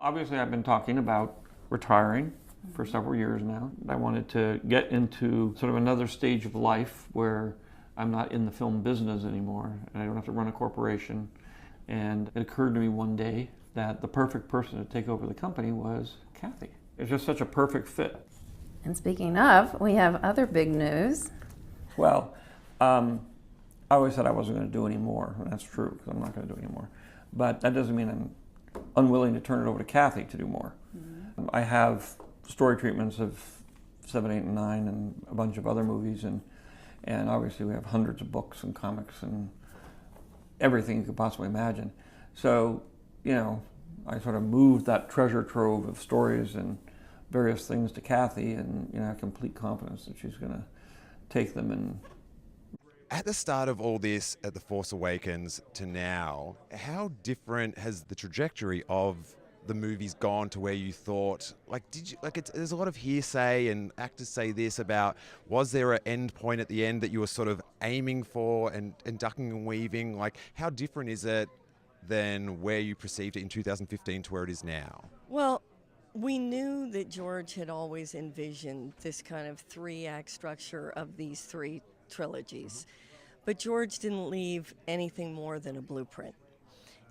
Obviously, I've been talking about retiring for several years now. I wanted to get into sort of another stage of life where I'm not in the film business anymore and I don't have to run a corporation. And it occurred to me one day that the perfect person to take over the company was Kathy. It's just such a perfect fit. And speaking of, we have other big news. Well, I always said I wasn't going to do any more, and that's true, because I'm not going to do any more. But that doesn't mean I'm unwilling to turn it over to Kathy to do more. Mm-hmm. I have story treatments of 7, 8, and 9 and a bunch of other movies, and obviously we have hundreds of books and comics and everything you could possibly imagine. So, you know, I sort of moved that treasure trove of stories and various things to Kathy, and I have complete confidence that she's going to take them. And at the start of all this, at The Force Awakens to now, how different has the trajectory of the movies gone to where you thought, there's a lot of hearsay and actors say this about, was there an end point at the end that you were sort of aiming for and ducking and weaving? Like, how different is it than where you perceived it in 2015 to where it is now? Well, we knew that George had always envisioned this kind of 3-act structure of these 3 trilogies. But George didn't leave anything more than a blueprint.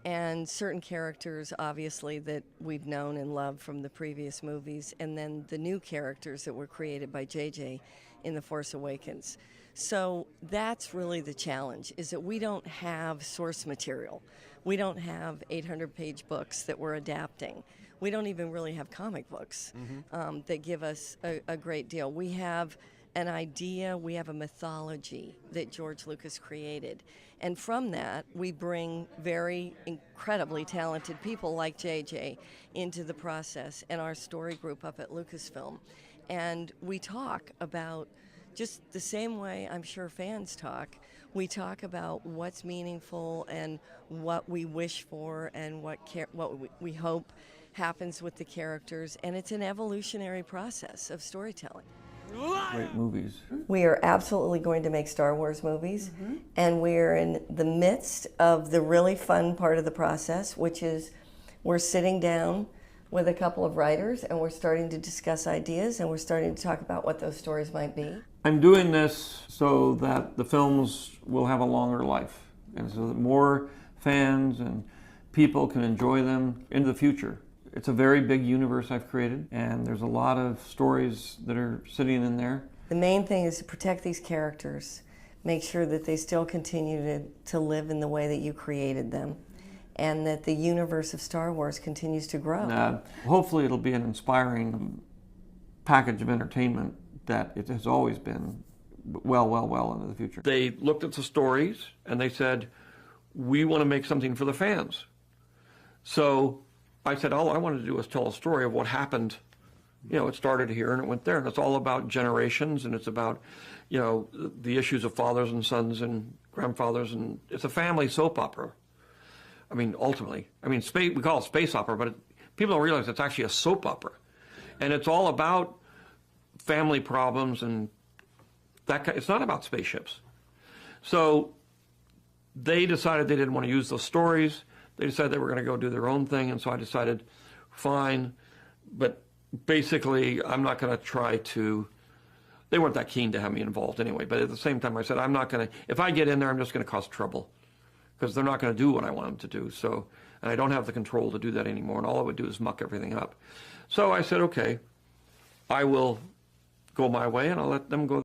And certain characters, obviously, that we've known and loved from the previous movies, and then the new characters that were created by JJ in The Force Awakens. So that's really the challenge, is that we don't have source material. We don't have 800-page books that we're adapting. We don't even really have comic books that give us a great deal. We have an idea, we have a mythology that George Lucas created. And from that, we bring very incredibly talented people like JJ into the process and our story group up at Lucasfilm. And we talk about, just the same way I'm sure fans talk, we talk about what's meaningful and what we wish for and what we hope happens with the characters, and it's an evolutionary process of storytelling. Great movies. We are absolutely going to make Star Wars movies, and we're in the midst of the really fun part of the process, which is we're sitting down with a couple of writers and we're starting to discuss ideas and we're starting to talk about what those stories might be. I'm doing this so that the films will have a longer life, and so that more fans and people can enjoy them into the future. It's a very big universe I've created, and there's a lot of stories that are sitting in there. The main thing is to protect these characters, make sure that they still continue to live in the way that you created them, and that the universe of Star Wars continues to grow. Hopefully it'll be an inspiring package of entertainment that it has always been well into the future. They looked at the stories and they said, we want to make something for the fans. So I said, all I wanted to do was tell a story of what happened. It started here and it went there, and it's all about generations, and it's about, the issues of fathers and sons and grandfathers, and it's a family soap opera. I mean, ultimately. We call it space opera, but people don't realize it's actually a soap opera. And it's all about family problems and it's not about spaceships. So they decided they didn't want to use those stories. They decided they were going to go do their own thing, and so I decided, fine, but basically I'm not going to try to, they weren't that keen to have me involved anyway, but at the same time I said, I'm not going to, if I get in there, I'm just going to cause trouble, because they're not going to do what I want them to do, and I don't have the control to do that anymore, and all I would do is muck everything up. So I said, okay, I will go my way, and I'll let them go